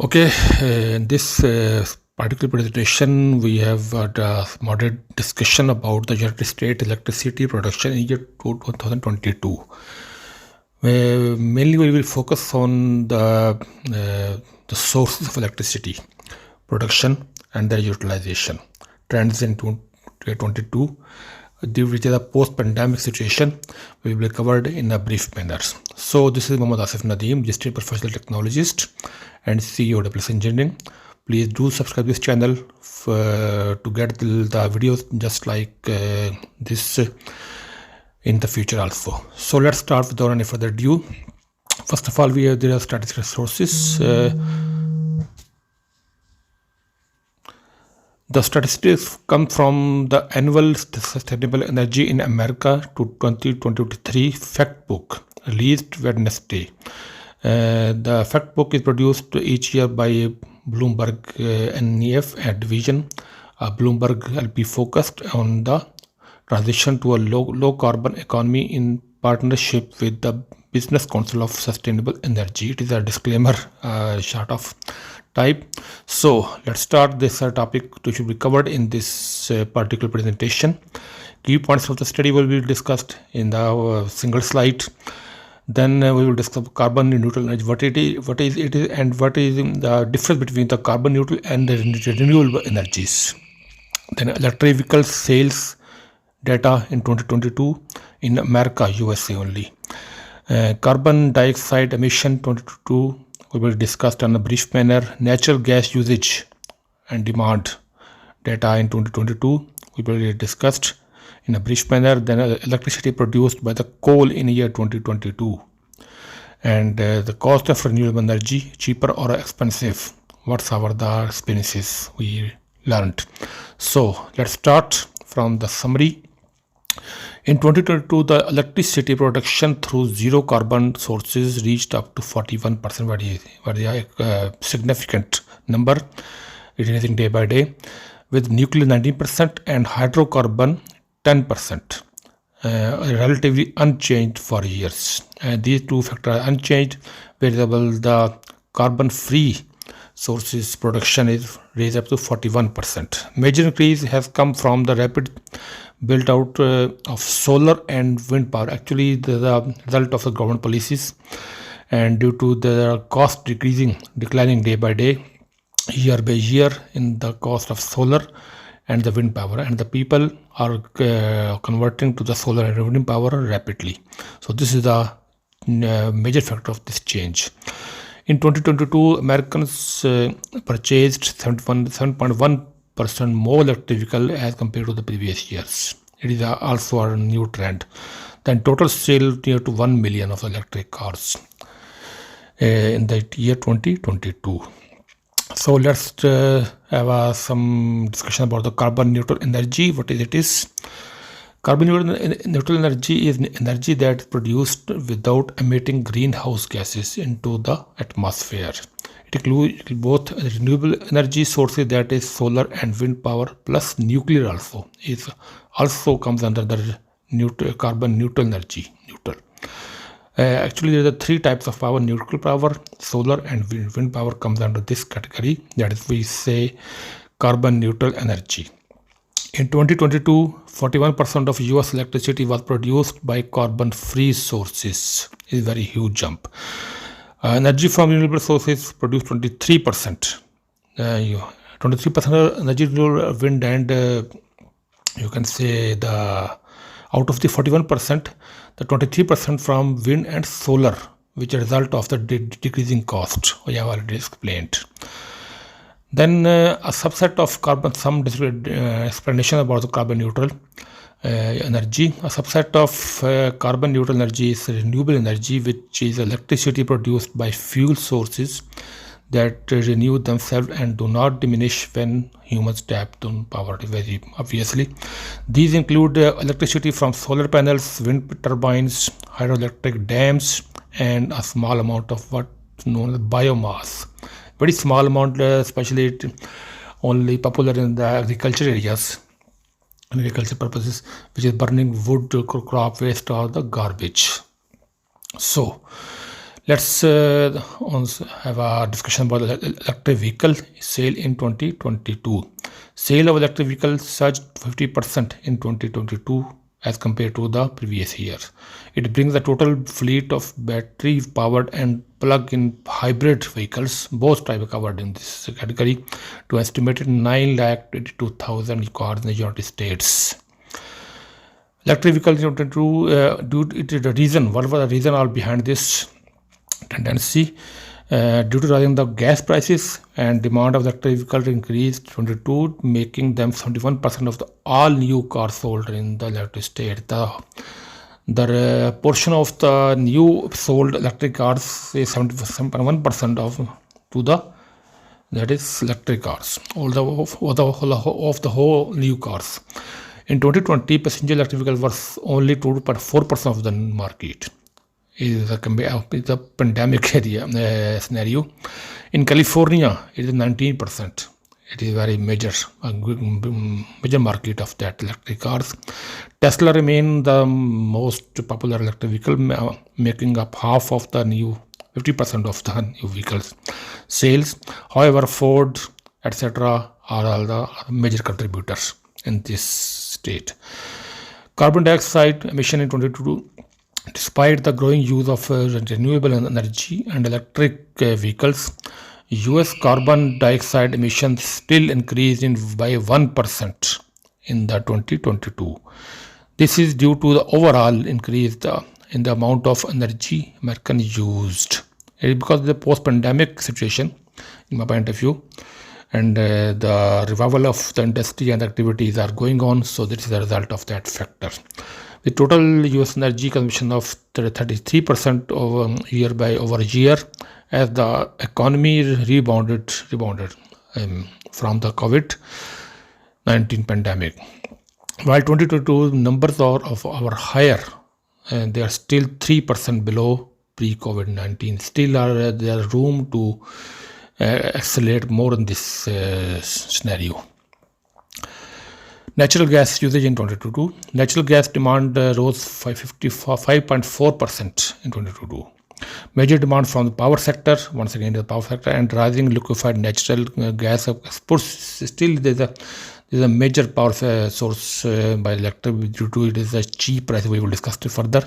Okay, in this particular presentation, we have a moderate discussion about the United States electricity production in year 2022. Mainly, we will focus on the sources of electricity production and their utilization, trends in 2022, which is a post-pandemic situation, will be covered in a brief manner. So, this is Asif Nadeem, registered professional technologist and CEO of Plus Engineering. Please do subscribe this channel to get the videos just like this in the future also. So let's start without any further ado. First of all, there are statistical sources. The statistics come from the Annual Sustainable Energy in America to 2023 fact book released Wednesday. The fact book is produced each year by Bloomberg NEF and Division. Bloomberg LP focused on the transition to a low carbon economy in partnership with the Business Council of Sustainable Energy. It is a disclaimer short of type. So let's start this topic which will be covered in this particular presentation. Key points of the study will be discussed in the single slide. Then we will discuss carbon neutral energy, what is it, and what is the difference between the carbon neutral and the renewable energies. Then electric vehicle sales data in 2022 in America, USA only. Carbon dioxide emission 2022 will be discussed in a brief manner. Natural gas usage and demand data in 2022 will be discussed in a brief manner. Then electricity produced by the coal in year 2022 and the cost of renewable energy, cheaper or expensive. What's the experiences we learned. So let's start from the summary. In 2022, the electricity production through zero carbon sources reached up to 41%, very significant number. It is increasing day by day, with nuclear 19% and hydrocarbon 10%, relatively unchanged for years. These two factors are unchanged. Variable, the carbon-free sources production is raised up to 41%. Major increase has come from the rapid build out of solar and wind power. Actually, the result of the government policies, and due to the cost declining day by day, year by year in the cost of solar and the wind power, and the people are converting to the solar and wind power rapidly. So this is the major factor of this change. In 2022, Americans purchased 7.1% more electric vehicle as compared to the previous years. It is also a new trend. Then total sale near to 1 million of electric cars in the year 2022. So let's have some discussion about the carbon neutral energy. What is it? Carbon neutral energy is energy that is produced without emitting greenhouse gases into the atmosphere. It includes both renewable energy sources, that is solar and wind power, plus nuclear also comes under the carbon neutral energy. Actually, there are three types of power: nuclear power, solar, and wind power comes under this category. That is, we say carbon neutral energy. In 2022, 41% of US electricity was produced by carbon-free sources. It is a very huge jump. Energy from renewable sources produced 23%. 23% energy renewable wind, and you can say out of the 41%, the 23% from wind and solar, which is a result of the decreasing cost, which I have already explained. Then a subset of carbon, some explanation about the carbon neutral energy. A subset of carbon neutral energy is renewable energy, which is electricity produced by fuel sources that renew themselves and do not diminish when humans tap on power, very obviously. These include electricity from solar panels, wind turbines, hydroelectric dams, and a small amount of what known as biomass. Very small amount, especially only popular in the agriculture areas, agriculture purposes, which is burning wood, crop waste, or the garbage. So Let's have a discussion about electric vehicle sale in 2022. Sale of electric vehicles surged 50% in 2022 as compared to the previous year. It brings the total fleet of battery-powered and plug-in hybrid vehicles, both types covered in this category, to estimated 9,82,000 cars in the United States. Electric vehicles in 2022, due to the reason, what was the reason all behind this tendency? Due to rising the gas prices and demand of electric vehicles increased 22, making them 71% of the all new cars sold in the United States. The portion of the new sold electric cars is 71% that is electric cars, of the whole new cars. In 2020, passenger electric vehicles was only 2.4% of the market. It is a pandemic area scenario. In California, it is 19%. It is very major market of that electric cars. Tesla remain the most popular electric vehicle, making up half of the 50% of the new vehicles sales. However, Ford, etc., are all the major contributors in this state. Carbon dioxide emission in 2022. Despite the growing use of renewable energy and electric vehicles, US carbon dioxide emissions still increased by 1% in the 2022. This is due to the overall increase in the amount of energy Americans used. It is because of the post-pandemic situation, in my point of view, and the revival of the industry and activities are going on, so this is the result of that factor. The total US energy consumption of 33% over year as the economy rebounded from the COVID-19 pandemic. While 2022 numbers are higher, and they are still 3% below pre-COVID-19. Still, there is room to accelerate more in this scenario. Natural gas usage in 2022. Natural gas demand rose 5.4% in 2022. Major demand from the power sector, once again the power sector, and rising liquefied natural gas exports. Still, there is a major power source by electric due to it is a cheap price. We will discuss it further.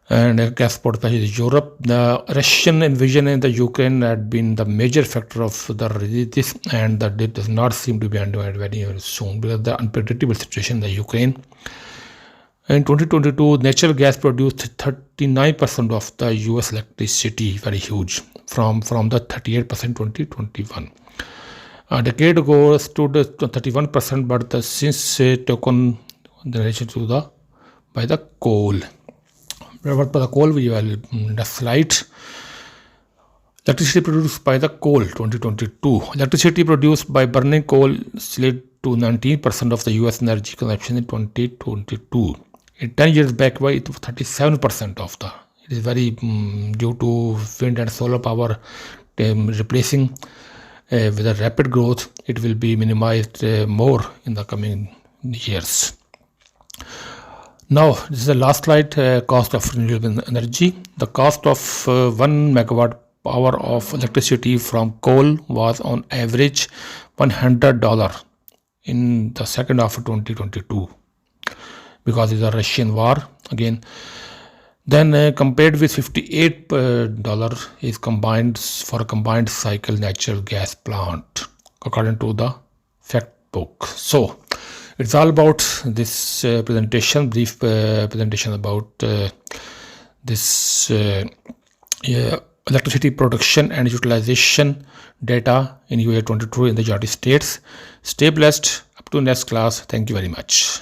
And gas export by Europe. The Russian invasion in the Ukraine had been the major factor of this, and that it does not seem to be ended very soon because the unpredictable situation in the Ukraine. In 2022, natural gas produced 39% of the US electricity, very huge, from the 38% 2021. A decade ago, it stood at 31%, but since taken in relation to by the coal. What by the coal we will the slide. Electricity produced by the coal 2022. Electricity produced by burning coal slid to 19% of the US energy consumption in 2022. In 10 years back, it was 37% of the. It is very due to wind and solar power replacing with a rapid growth. It will be minimized more in the coming years. Now, this is the last slide, cost of renewable energy. The cost of 1 megawatt hour of electricity from coal was on average $100 in the second half of 2022 because of the Russian war again. Then compared with $58 is combined for a combined cycle natural gas plant according to the fact book. So, it's all about this presentation, brief presentation about this electricity production and utilization data in year 22 in the United States. Stay blessed. Up to next class. Thank you very much.